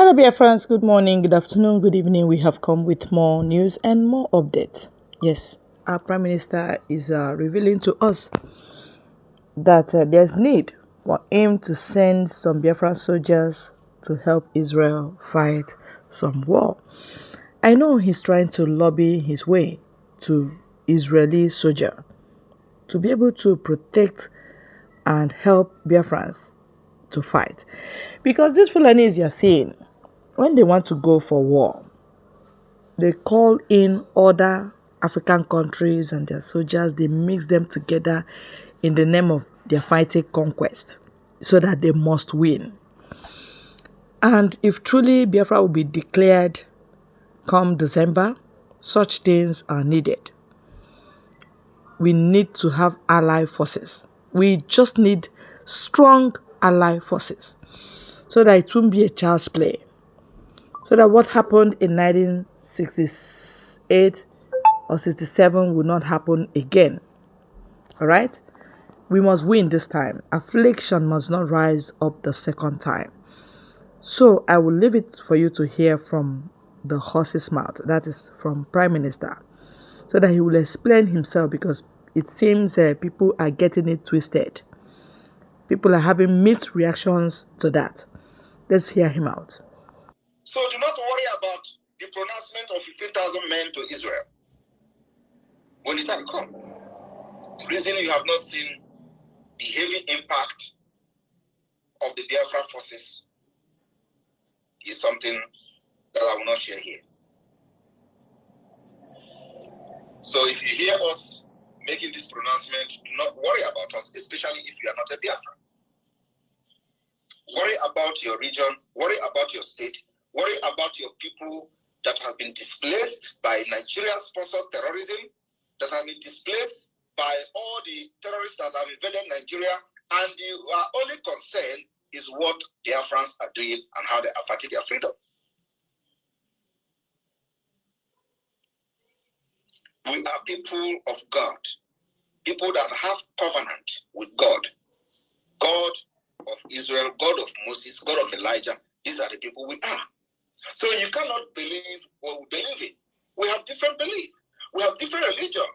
Hello, dear friends. Good morning, good afternoon, good evening. We have come with more news and more updates. Yes, our Prime Minister is revealing to us that there's need for him to send some Biafran soldiers to help Israel fight some war. I know he's trying to lobby his way to Israeli soldier to be able to protect and help Biafrans to fight. Because these Fulanis you're seeing, when they want to go for war, they call in other African countries and their soldiers, they mix them together in the name of their fighting conquest so that they must win. And if truly Biafra will be declared come December, such things are needed. We need to have allied forces. We just need strong allied forces so that it won't be a child's play. So that what happened in 1968 or 67 will not happen again. All right? We must win this time. Affliction must not rise up the second time. So I will leave it for you to hear from the horse's mouth. That is from Prime Minister. So that he will explain himself, because it seems people are getting it twisted. People are having mixed reactions to that. Let's hear him out. So do not worry about the pronouncement of 15,000 men to Israel. When the time comes, the reason you have not seen the heavy impact of the Biafra forces is something that I will not share here. So if you hear us making this pronouncement, do not worry about us, especially if you are not a Biafra. Worry about your region, worry about your state, worry about your people that have been displaced by Nigeria-sponsored terrorism, that have been displaced by all the terrorists that have invaded Nigeria, and your only concern is what the Biafrans are doing and how they are fighting their freedom. We are people of God, people that have covenant with God. God of Israel, God of Moses, God of Elijah. These are the people we are. So you cannot believe what we believe in. We have different beliefs. We have different religion.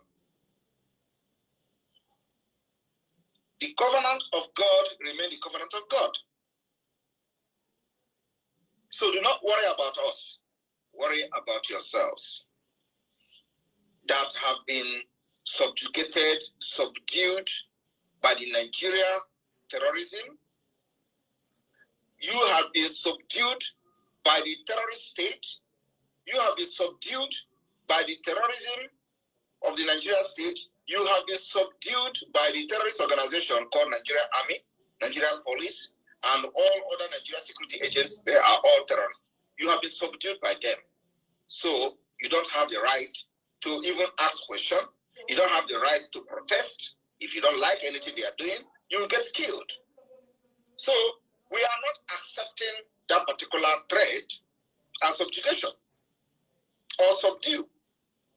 The covenant of God remains the covenant of God. So do not worry about us. Worry about yourselves that have been subdued by the Nigeria terrorism. You have been subdued by the terrorist state. You have been subdued by the terrorism of the Nigerian state. You have been subdued by the terrorist organization called Nigerian Army, Nigerian Police, and all other Nigerian security agents. They are all terrorists. You have been subdued by them. So you don't have the right to even ask questions. You don't have the right to protest. If you don't like anything they are doing, you will get killed. So we are not accepting that particular threat as subjugation or subdue.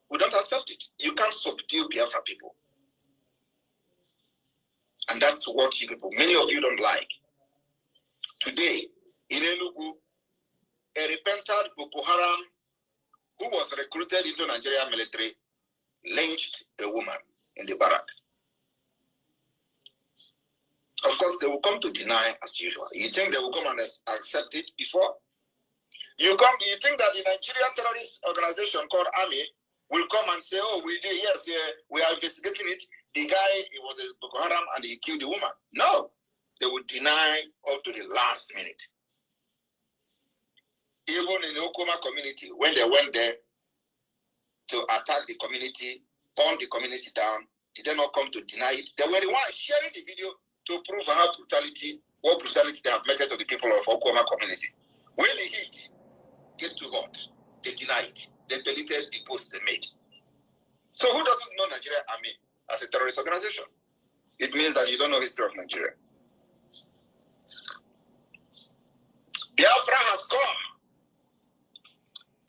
We don't accept it. You can't subdue Biafra people. And that's what you people, many of you don't like. Today, in Enugu, a repentant Boko Haram who was recruited into Nigerian military lynched a woman in the barrack. Of course, they will come to deny as usual. You think they will come and accept it before? You think that the Nigerian terrorist organization called Army will come and say, oh, we did, yes, we are investigating it. The guy, he was a Boko Haram and he killed the woman. No, they will deny up to the last minute. Even in the Okuma community, when they went there to attack the community, burn the community down, did they not come to deny it? They were the ones sharing the video to prove what brutality they have meted to the people of Okuma community. When the heat get too hot, they deny it. They deleted the post they made. So who doesn't know Nigeria Army as a terrorist organization? It means that you don't know the history of Nigeria. Biafra has come.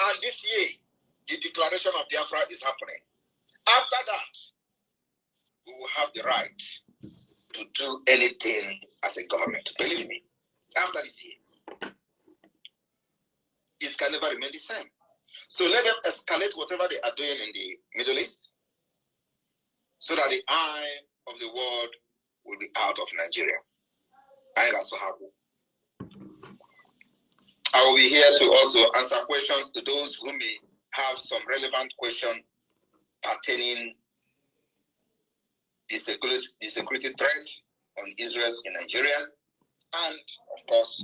And this year, the declaration of Biafra is happening. After that, we will have the right to do anything as a government. Believe me. After this year. it can never remain the same. So let them escalate whatever they are doing in the Middle East so that the eye of the world will be out of Nigeria. I will be here to also answer questions to those who may have some relevant question pertaining the security threat on Israel in Nigeria, and of course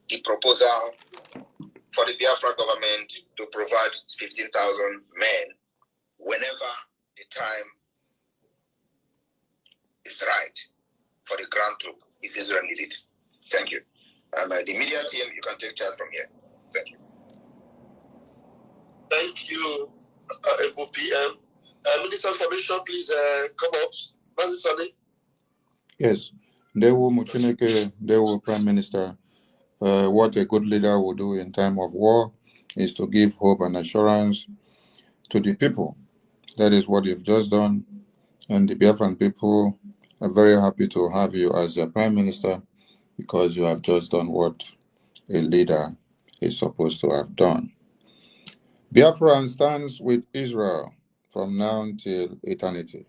the proposal for the Biafra government to provide 15,000 men whenever the time is right for the ground troop if Israel need it. Thank you. The media team, you can take charge from here. Thank you. Thank you, FOPM. Minister of Information, please come up. Yes, they will Muchineke, they will Prime Minister. What a good leader will do in time of war is to give hope and assurance to the people. That is what you've just done. And the Biafran people are very happy to have you as their Prime Minister because you have just done what a leader is supposed to have done. Biafra stands with Israel from now till eternity.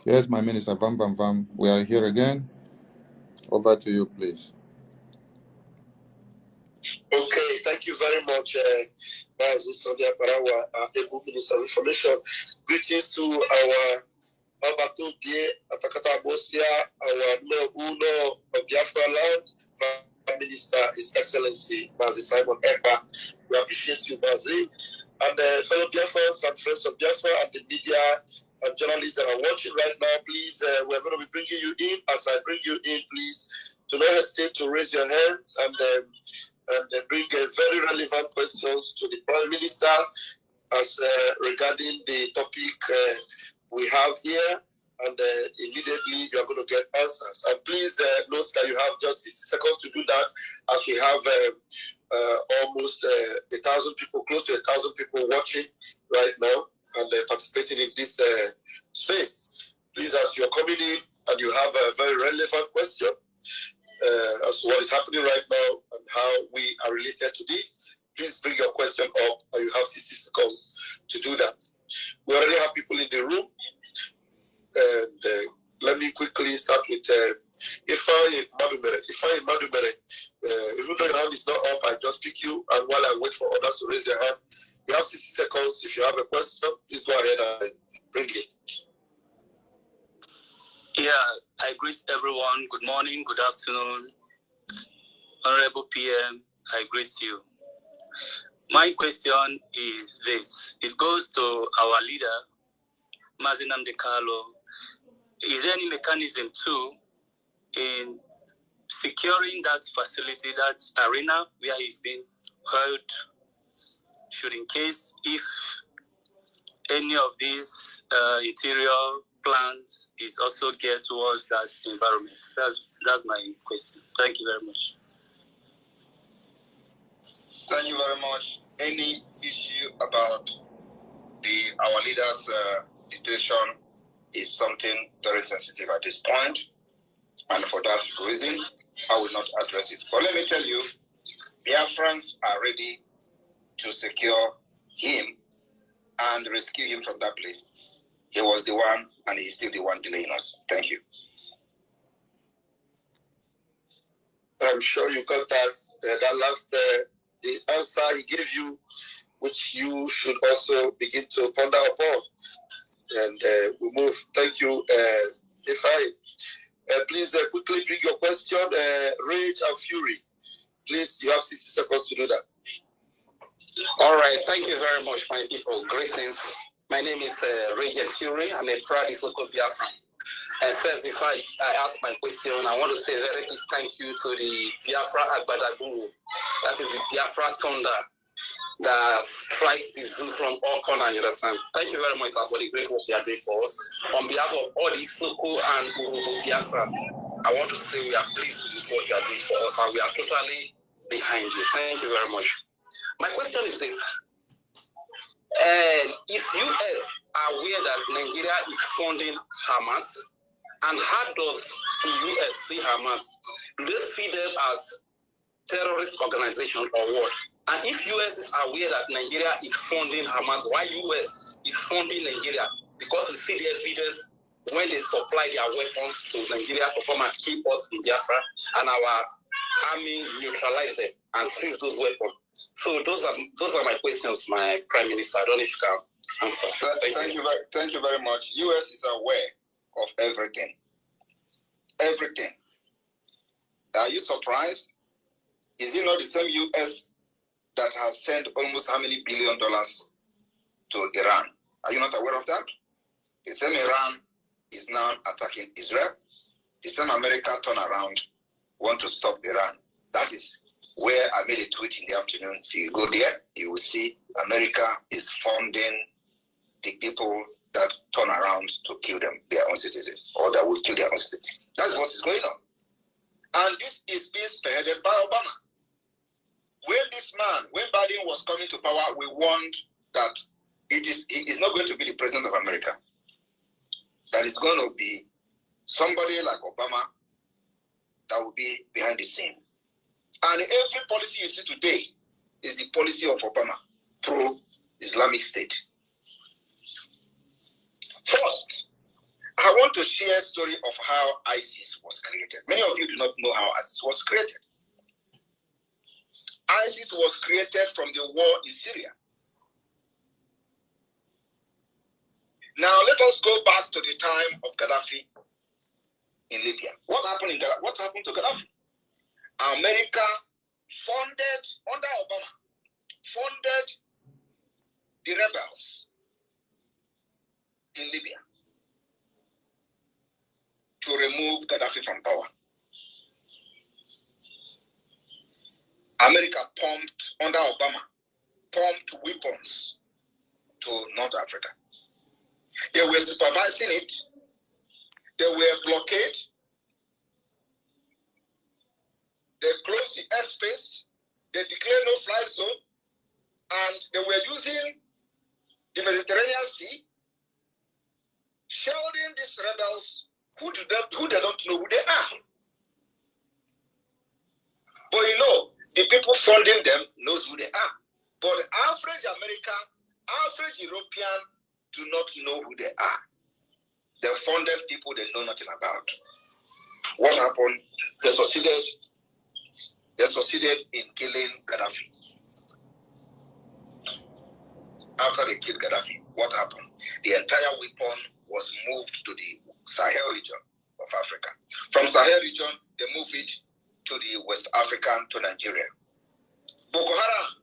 Yes, my minister, Vam, we are here again. Over to you, please. Okay, thank you very much, able Minister of Information. Greetings to our Abatobie, Atakata Bosia, our no Uno of Biafra land, Prime Minister, His Excellency, Mazi Simon Ekpa. We appreciate you, Mazi. And fellow Biafrans and friends of Biafra and the media and journalists that are watching right now, please, we're going to be bringing you in. As I bring you in, please do not hesitate to raise your hands and bring very relevant questions to the Prime Minister as regarding the topic we have here, and immediately you are going to get answers. And please note that you have just 60 seconds to do that, as we have almost 1,000 people, close to 1,000 people watching right now and participating in this space. Please, as you are coming in and you have a very relevant question as to what is happening right now and how we are related to this, please bring your question up, and you have 60 seconds to do that. We already have people in the room, and let me quickly start with Ifeanyi Madubere. Ifeanyi Madubere, even though your hand is not up, I just pick you, and while I wait for others to raise their hand, you have 60 seconds. If you have a question, please go ahead and bring it. Yeah, I greet everyone. Good morning, good afternoon. Honorable PM, I greet you. My question is this. It goes to our leader, Mazi Nnamdi Kanu. Is there any mechanism too in securing that facility, that arena where he's been held, should in case if any of these interior plans is also geared towards that environment? That's my question. Thank you very much. Thank you very much. Any issue about our leaders' detention is something very sensitive at this point, and for that reason, I will not address it. But let me tell you, Biafrans are ready to secure him and rescue him from that place. He was the one, and he's still the one delaying us. Thank you. I'm sure you got that last the answer he gave you, which you should also begin to ponder upon. And we move. Thank you. Please quickly bring your question. Rage and Fury. Please, you have 60 seconds to do that. All right. Thank you very much, my people. Greetings. My name is Rage and Fury. I'm a proud local Biafran. And first, before I ask my question, I want to say a very big thank you to the Biafra Agbadagu. That is the Biafra Thunder that strikes the zoo from all corners, you understand? Thank you very much for the great work you are doing for us. On behalf of all the Soko and Urubu Biafra, I want to say we are pleased with what you are doing for us, and we are totally behind you. Thank you very much. My question is this. If US are aware that Nigeria is funding Hamas, and how does the US see Hamas? Do they see them as terrorist organization or what? And if US is aware that Nigeria is funding Hamas, why US is funding Nigeria? Because we see the evidence when they supply their weapons to Nigeria to come and keep us in Biafra, and our army neutralize them and seize those weapons. So those are my questions, my Prime Minister. I don't know if you can answer. Thank you very much. US is aware of everything. Everything. Are you surprised? Is it not the same US that has sent almost how many $1 billion to Iran? Are you not aware of that? The same Iran is now attacking Israel. The same America turn around, want to stop Iran. That is where I made a tweet in the afternoon. If you go there, you will see America is funding the people that turn around to kill them, their own citizens, or that will kill their own citizens. That's what is going on. And this is being spearheaded by Obama. When Biden was coming to power, we warned that he is not going to be the president of America. That it's going to be somebody like Obama that will be behind the scene. And every policy you see today is the policy of Obama, pro-Islamic State. First, I want to share a story of how ISIS was created. Many of you do not know how ISIS was created. ISIS was created from the war in Syria. Now let us go back to the time of Gaddafi in Libya. What happened to Gaddafi? America funded, under Obama, funded the rebels in Libya to remove Gaddafi from power. America pumped, under Obama, pumped weapons to North Africa. They were supervising it. They were blockade. They closed the airspace. They declared no-fly zone. And they were using the Mediterranean Sea, shielding these rebels who they don't know who they are. But you know, the people funding them knows who they are. But the average American, average European do not know who they are. They funded people they know nothing about. What happened? They succeeded in killing Gaddafi. After they killed Gaddafi, what happened? The entire weapon was moved to the Sahel region of Africa. From Sahel region, they moved it to the West African, to Nigeria. Boko Haram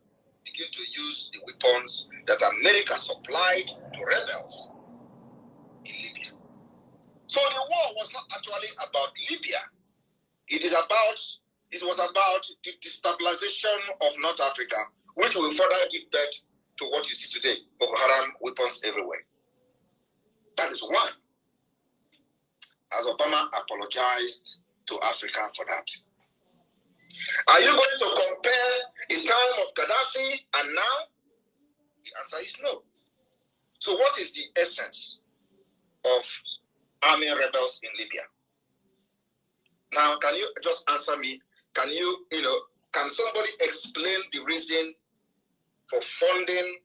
began to use the weapons that America supplied to rebels in Libya. So the war was not actually about Libya. It was about the destabilization of North Africa, which will further give birth to what you see today, Boko Haram weapons everywhere. That is one. Has Obama apologized to Africa for that? Are you going to compare the time of Gaddafi and now? The answer is no. So what is the essence of army rebels in Libya? Now, can you just answer me? Can somebody explain the reason for funding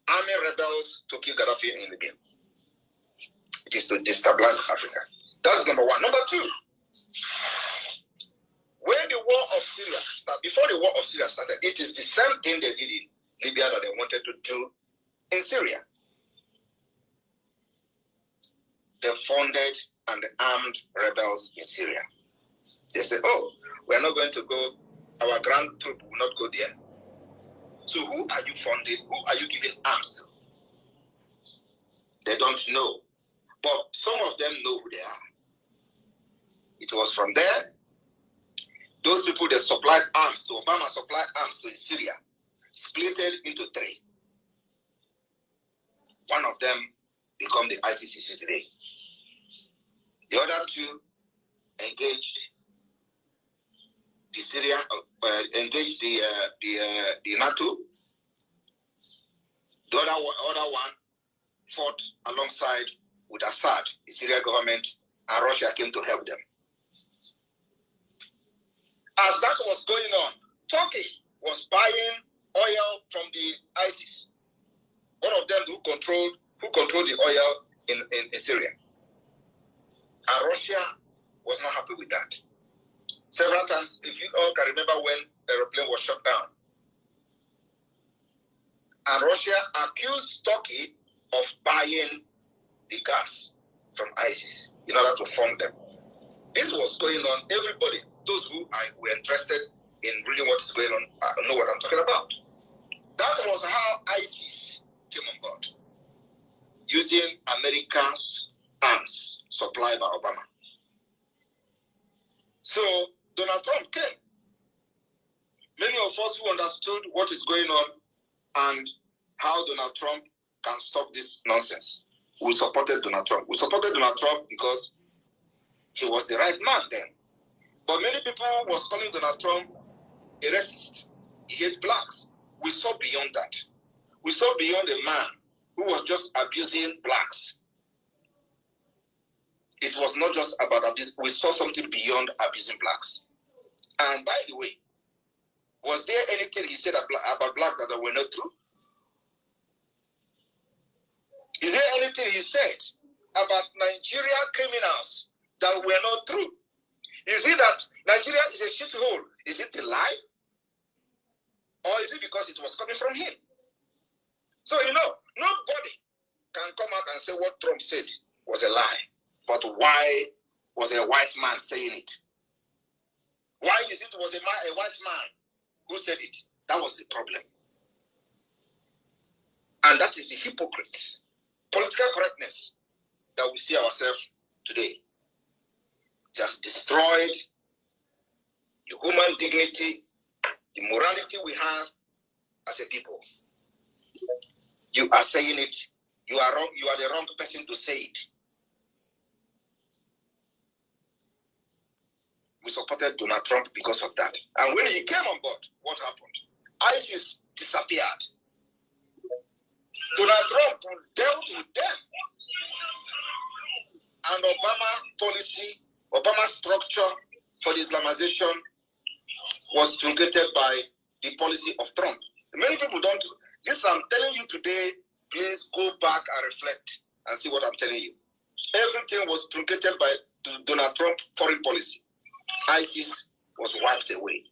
army rebels to kill Gaddafi in Libya? It is to destabilize Africa. That's number one. Number two, when the war of Syria started, before the war of Syria started, it is the same thing they did in Libya that they wanted to do in Syria. They funded and armed rebels in Syria. They said, oh, we are not going to go, our ground troop will not go there. So who are you funding? Who are you giving arms to? They don't know. But some of them know who they are. It was from there. Those people that supplied arms to Obama, supplied arms to Syria, split it into three. One of them become the ICC today. The other two engaged the Syrian, engaged the NATO. The other one fought alongside with Assad, the Syrian government, and Russia came to help them. As that was going on, oil in Syria. And Russia was not happy with that. Several times, if you all can remember when the aeroplane was shut down, and Russia accused Turkey of buying the gas from ISIS in order to fund them. This was going on. Everybody, those who were interested in reading what is going on, know what I'm talking about. That was how ISIS came on board, using America's arms supplied by Obama. So Donald Trump came. Many of us who understood what is going on and how Donald Trump can stop this nonsense, we supported Donald Trump. We supported Donald Trump because he was the right man then. But many people was calling Donald Trump a racist. He hates blacks. We saw beyond that. We saw beyond a man who was just abusing blacks. It was not just about abuse. We saw something beyond abusing blacks. And by the way, was there anything he said about blacks that were not true? Is there anything he said about Nigerian criminals that were not true? Is it that Nigeria is a shithole? Is it a lie? Or is it because it was coming from him? So, nobody can come out and say what Trump said was a lie. But why was a white man saying it? Why is it was a white man who said it? That was the problem. And that is the hypocrites. Political correctness that we see ourselves today. It has destroyed the human dignity, the morality we have as a people. You are saying it. You are wrong. You are the wrong person to say it. We supported Donald Trump because of that. And when he came on board, what happened? ISIS disappeared. Donald Trump dealt with them. And Obama structure for the Islamization was truncated by the policy of Trump. Many people don't. This I'm telling you today, please go back and reflect and see what I'm telling you. Everything was truncated by Donald Trump foreign policy. ISIS was wiped away.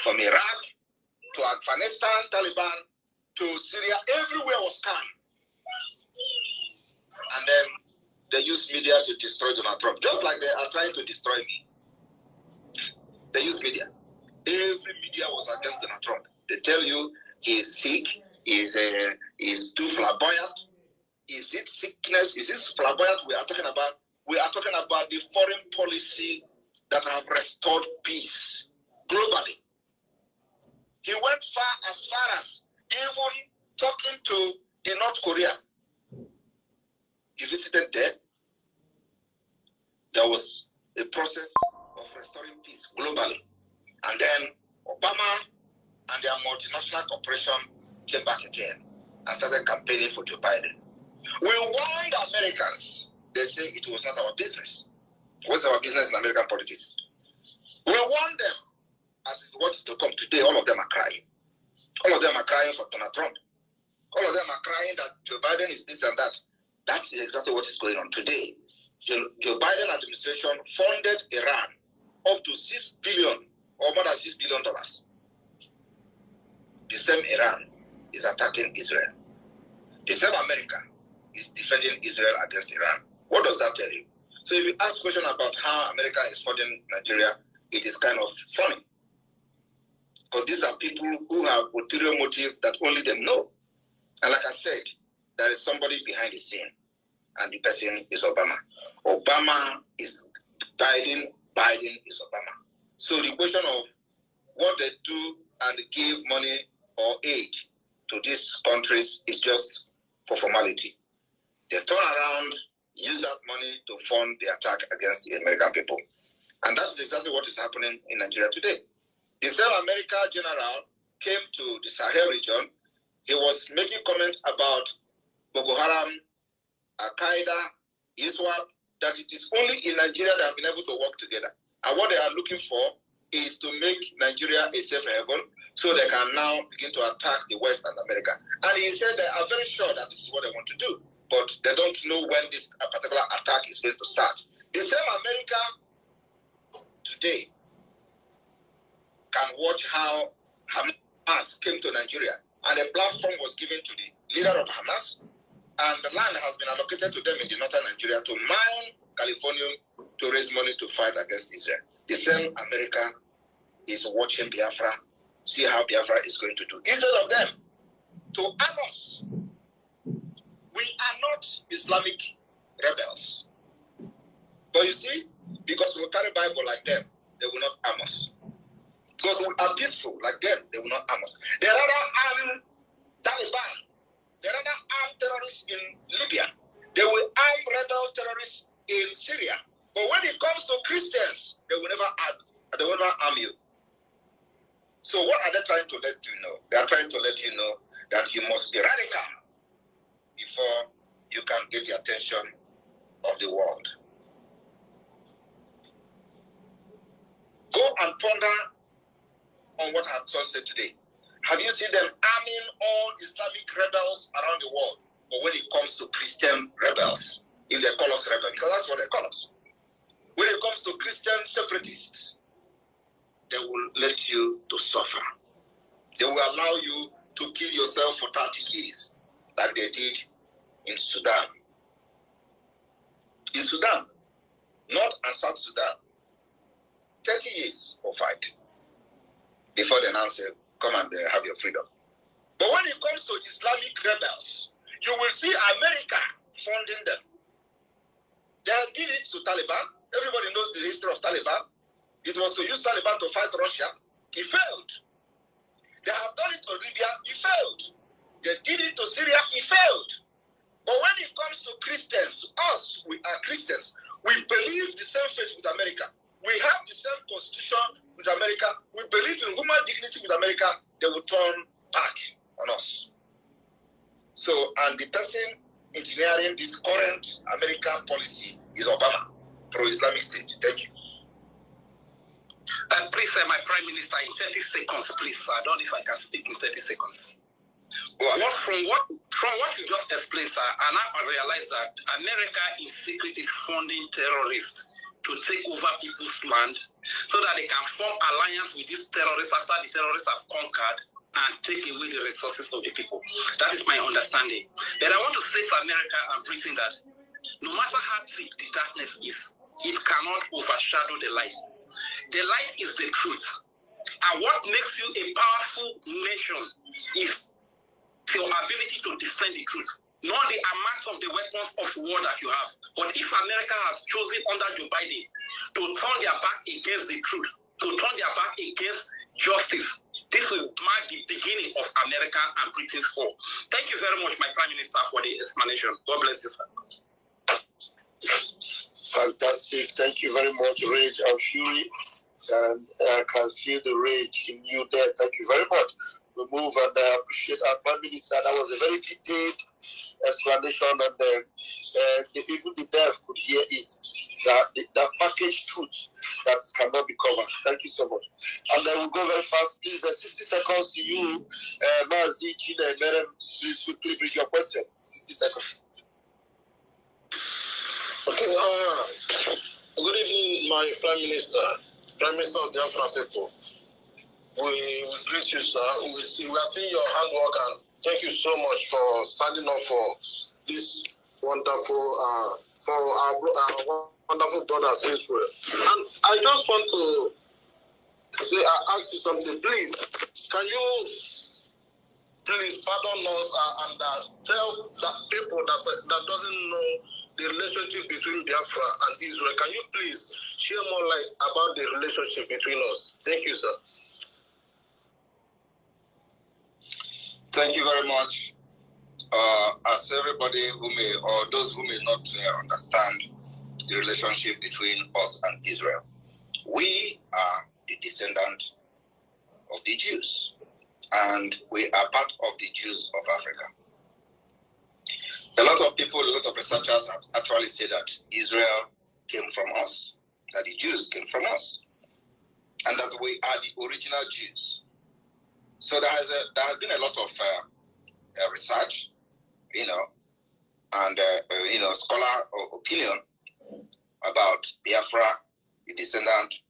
From Iraq to Afghanistan, Taliban, to Syria, everywhere was calm. And then they used media to destroy Donald Trump, just like they are trying to destroy me. They use media. Every media was against Donald Trump. They tell you he is sick, he is too flamboyant. Is it sickness? Is it flamboyant we are talking about? We are talking about the foreign policy that have restored peace globally. He went as far as even talking to the North Korea. He visited there. There was a process of restoring peace globally. And then Obama and their multinational corporation came back again and started campaigning for Joe Biden. We warned Americans. They say it was not our business. What's our business in American politics? We warned them. As what is to come today, all of them are crying. All of them are crying for Donald Trump. All of them are crying that Joe Biden is this and that. That is exactly what is going on today. Joe Biden administration funded Iran up to $6 billion or more than $6 billion. The same Iran is attacking Israel. The same America is defending Israel against Iran. What does that tell you? So if you ask questions about how America is funding Nigeria, it is kind of funny. Because these are people who have ulterior motive that only them know. And like I said, there is somebody behind the scene. And the person is Obama. Obama is Biden. Biden is Obama. So the question of what they do and give money or aid to these countries is just for formality. They turn around, use that money to fund the attack against the American people. And that's exactly what is happening in Nigeria today. The same American general came to the Sahel region. He was making comments about Boko Haram, Al-Qaeda, Ìsreal, that it is only in Nigeria they have been able to work together. And what they are looking for is to make Nigeria a safe haven so they can now begin to attack the West and America. And he said they are very sure that this is what they want to do. but they don't know when this particular attack is going to start. The same America today can watch how Hamas came to Nigeria, and a platform was given to the leader of Hamas, and the land has been allocated to them in the northern Nigeria to mine Californium to raise money to fight against Israel. The same America is watching Biafra, see how Biafra is going to do. Instead of them to arm us, we are not Islamic rebels. But you see, because we carry Bible like them, they will not arm us. Because we are peaceful like them, they will not arm us. They rather arm Taliban. They rather arm terrorists in Libya. They will arm rebel terrorists in Syria. But when it comes to Christians, they will never arm you. So what are they trying to let you know? They are trying to let you know that you must be radical before you can get the attention of the world. Go and ponder on what I have just said today. Have you seen them arming all Islamic rebels around the world? But when it comes to Christian rebels, if they call us rebels, because that's what they call us. When it comes to Christian separatists, they will let you to suffer. They will allow you to kill yourself for 30 years, like they did in Sudan. In Sudan, North and South Sudan, 30 years for fight before they now say, come and have your freedom. But when it comes to Islamic rebels, you will see America funding them. They did it to Taliban. Everybody knows the history of Taliban. It was to use Taliban to fight Russia. It failed. They have done it to Libya. It failed. They did it to Syria. It failed. But when it comes to Christians, us, we are Christians. We believe the same faith with America. We have the same constitution with America. We believe in human dignity with America. They will turn back on us. So, and the person engineering this current American policy is Obama, pro-Islamic state. Thank you. Please, my Prime Minister, in 30 seconds, please. I don't know if I can speak in 30 seconds. Well, from what you just explained, sir, and I realize that America in secret is funding terrorists to take over people's land so that they can form alliance with these terrorists after the terrorists have conquered and take away the resources of the people. That is my understanding. But I want to say to America and Britain that no matter how thick the darkness is, it cannot overshadow the light. The light is the truth. And what makes you a powerful nation is your ability to defend the truth, not the amount of the weapons of war that you have. But if America has chosen under Joe Biden to turn their back against the truth, to turn their back against justice, this will mark the beginning of America and Britain's fall. Thank you very much, my Prime Minister, for the explanation. God bless you, sir. Fantastic. Thank you very much, Rage of Fury. And I can feel the rage in you there. Thank you very much. We move and I appreciate our Prime Minister. That was a very detailed explanation, and even the deaf could hear it. That packaged truth that cannot be covered. Thank you so much. And then we'll go very fast. Please, 60 seconds to you. Mazi, Gina, and Merem, please quickly bring your question. 60 seconds. Okay, good evening, my Prime Minister of the Biafra people. We greet you, sir. We are seeing your hard work, and thank you so much for standing up for this wonderful, for our wonderful brothers Israel. And I just want to say, ask you something, please. Can you please pardon us and tell the people that doesn't know the relationship between Biafra and Israel? Can you please share more light about the relationship between us? Thank you, sir. Thank you very much. As everybody who may, or those who may not understand the relationship between us and Israel, we are the descendant of the Jews, and we are part of the Jews of Africa. A lot of people, a lot of researchers have actually said that Israel came from us, that the Jews came from us, and that we are the original Jews. So there has been a lot of research, and scholar opinion about Biafra, the descendant,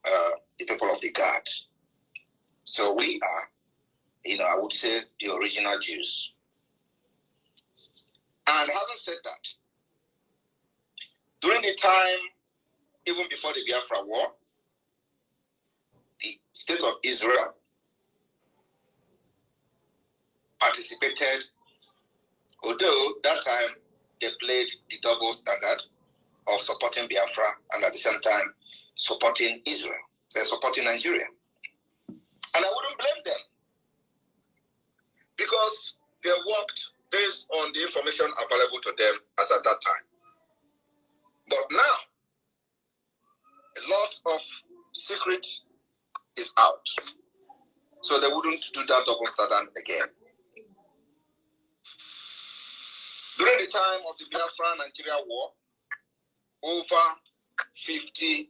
the people of the God. So we are, I would say, the original Jews. And having said that, during the time, even before the Biafra War, the state of Israel participated, although that time they played the double standard of supporting Biafra and at the same time supporting Israel, supporting Nigeria. And I wouldn't blame them because they worked based on the information available to them as at that time. But now, a lot of secret is out. So they wouldn't do that double standard again. During the time of the Biafra-Nigeria war, over 50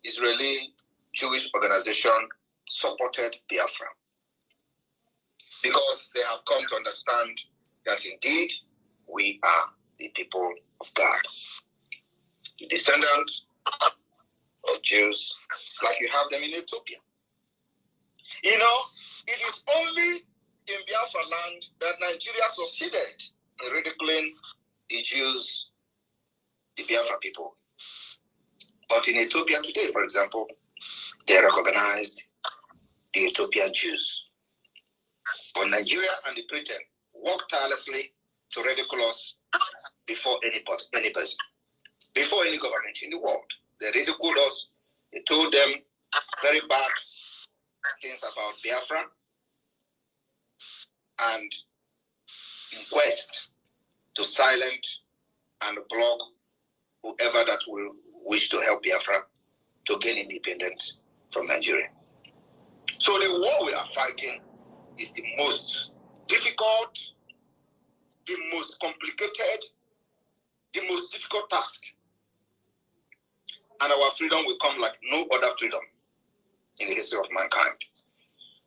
Israeli Jewish organizations supported Biafra because they have come to understand that indeed we are the people of God, the descendants of Jews, like you have them in Ethiopia. It is only in Biafra land that Nigeria succeeded in ridiculing the Jews, the Biafra people. But in Ethiopia today, for example, they recognized the Ethiopian Jews. But Nigeria and the Britain worked tirelessly to ridicule us before any person, before any government in the world. They ridiculed us. They told them very bad things about Biafra, and in quest to silence and block whoever that will wish to help Biafra to gain independence from Nigeria. So the war we are fighting is the most difficult, the most complicated, the most difficult task. And our freedom will come like no other freedom in the history of mankind.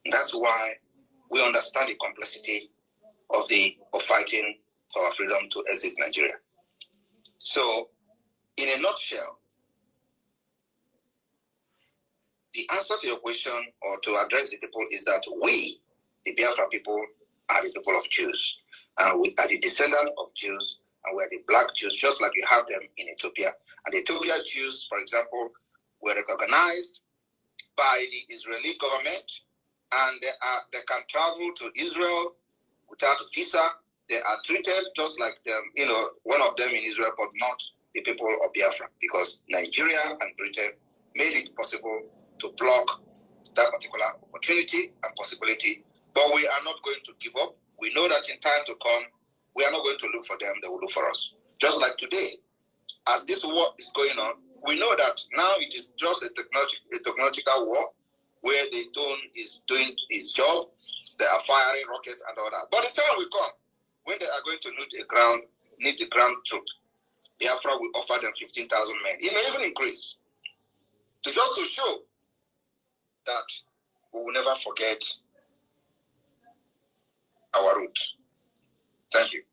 And that's why we understand the complexity of fighting for our freedom to exit Nigeria. So, in a nutshell, the answer to your question, or to address the people, is that we, the Biafra people, are the people of Jews. And we are the descendants of Jews, and we are the black Jews, just like you have them in Ethiopia. And the Ethiopian Jews, for example, were recognized by the Israeli government, and they can travel to Israel without a visa. They are treated just like them, one of them in Israel, but not the people of Biafra, because Nigeria and Britain made it possible to block that particular opportunity and possibility. But we are not going to give up. We know that in time to come, we are not going to look for them, they will look for us. Just like today, as this war is going on, we know that now it is just a technological war where the drone is doing its job, they are firing rockets and all that. But the time will come when they are going to need the ground troop. Biafra will offer them 15,000 men. It may even increase. Just to show that we will never forget our roots. Thank you.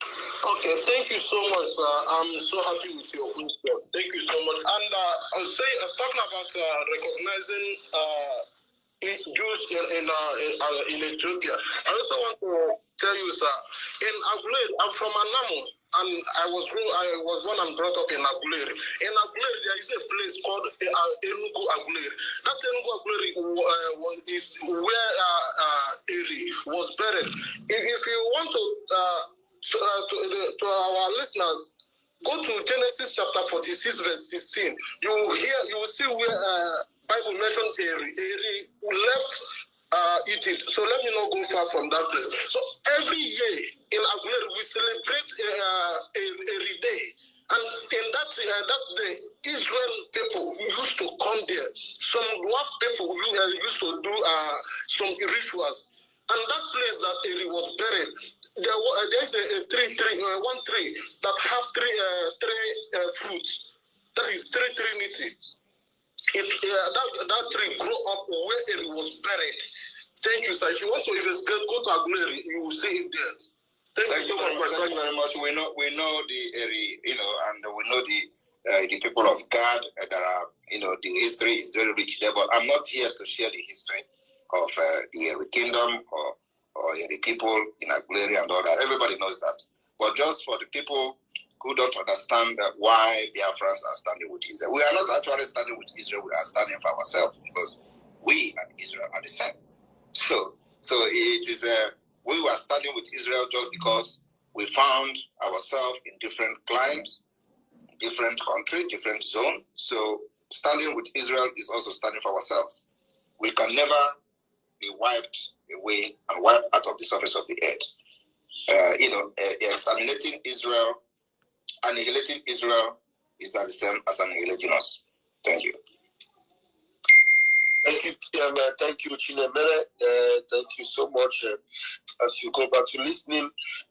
Okay, thank you so much, sir. I'm so happy with your wisdom. Thank you so much. And I'll say, talking about recognizing Jews in Ethiopia, I also want to tell you, sir, in Aguleri, I'm from Anamu, and I was born and brought up in Aguleri. In Aguleri, there is a place called Enugu Aguleri. That Enugu Aguleri is where Eri was buried. If you want to our listeners, go to Genesis chapter 46, verse 16. You will see where Bible mentioned Eri left Egypt. So let me not go far from that place. So every year in Aguleri we celebrate Eri Day, and in that day, Israel people used to come there. Some Dwarf people used to do some rituals, and that place that Eri was buried, there's a one tree that have three fruits. That is Trinity. That tree grew up where it was buried. Thank you, sir. If you want to investigate, go to Aguleri, you will see it there. Thank you very much. Thank you very much. We know the area, and we know the people of God that are, the history is very rich there. But I'm not here to share the history of the kingdom or the people in Aglaria and all that. Everybody knows that. But just for the people who don't understand why Biafrans are standing with Israel, we are not actually standing with Israel. We are standing for ourselves because we and Israel are the same. So it is we were standing with Israel just because we found ourselves in different climes, different country, different zone. So standing with Israel is also standing for ourselves. We can never be wiped away and wiped out of the surface of the earth. Annihilating Israel is the same as annihilating us. Thank you. Thank you, thank you, Chinemere. Thank you so much. As you go back to listening,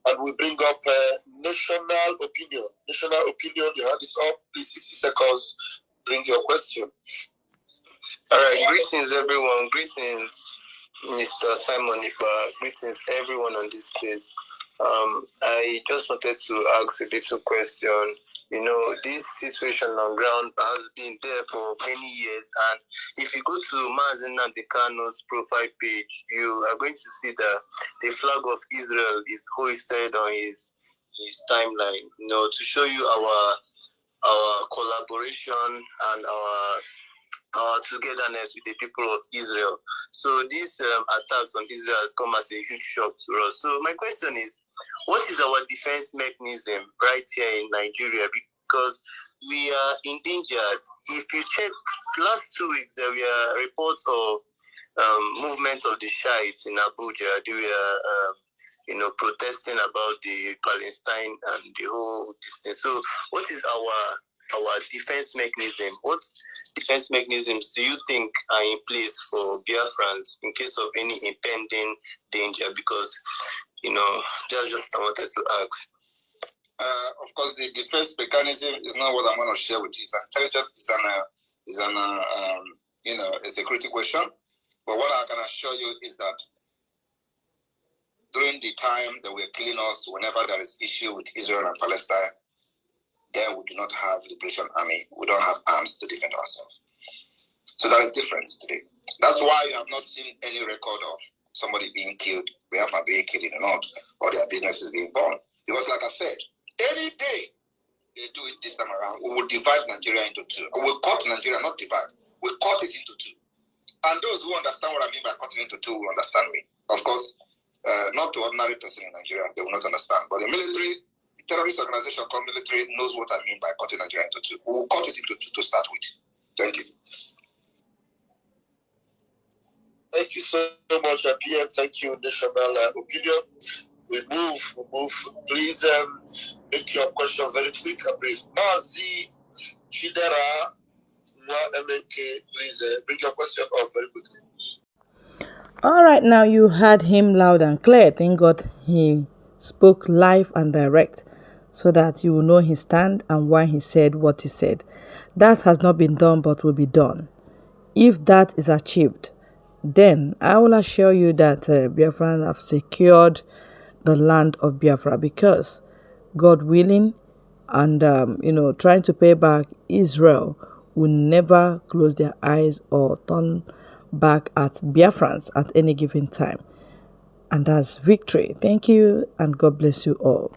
and we bring up national opinion. National opinion, the hand is up. Please, 60 seconds. Bring your question. All right, greetings, everyone. Greetings, Mr. Simon Ipa. Greetings, everyone on this case. I just wanted to ask a little question. This situation on ground has been there for many years, and if you go to Mazen Nandekano's profile page, you are going to see that the flag of Israel is hoisted on his timeline, to show you our collaboration and our togetherness with the people of Israel. So these attacks on Israel has come as a huge shock to us. So my question is, what is our defense mechanism right here in Nigeria? Because we are endangered. If you check last 2 weeks, there were reports of movement of the Shiites in Abuja. They were, protesting about the Palestine and the whole distance. So what is our defense mechanism? What defense mechanisms do you think are in place for Biafrans in case of any impending danger? Because that's just what I wanted to ask. Of course, the defense mechanism is not what I'm going to share with you. It's a security question. But what I can assure you is that during the time that we're killing us, whenever there is issue with Israel and Palestine, then we do not have liberation army. We don't have arms to defend ourselves. So there is difference today. That's why you have not seen any record of somebody being killed, Biafra being killed in the north, or their businesses being burned. Because like I said, any day they do it this time around, we will divide Nigeria into two. We will cut Nigeria, not divide. We cut it into two. And those who understand what I mean by cutting into two will understand me. Of course, not the ordinary person in Nigeria, they will not understand. But the military, the terrorist organization called military knows what I mean by cutting Nigeria into two. We will cut it into two to start with. Thank you. Thank you so much, PM. Thank you, national opinion. We move. Please make your question very quick and brief. Mazi Chidera, MNK, please bring your question up very quickly. All right, now you heard him loud and clear. Thank God he spoke live and direct so that you will know his stand and why he said what he said. That has not been done but will be done. If that is achieved, then I will assure you that Biafrans have secured the land of Biafra, because God willing and trying to pay back, Israel will never close their eyes or turn back at Biafrans at any given time. And that's victory. Thank you, and God bless you all.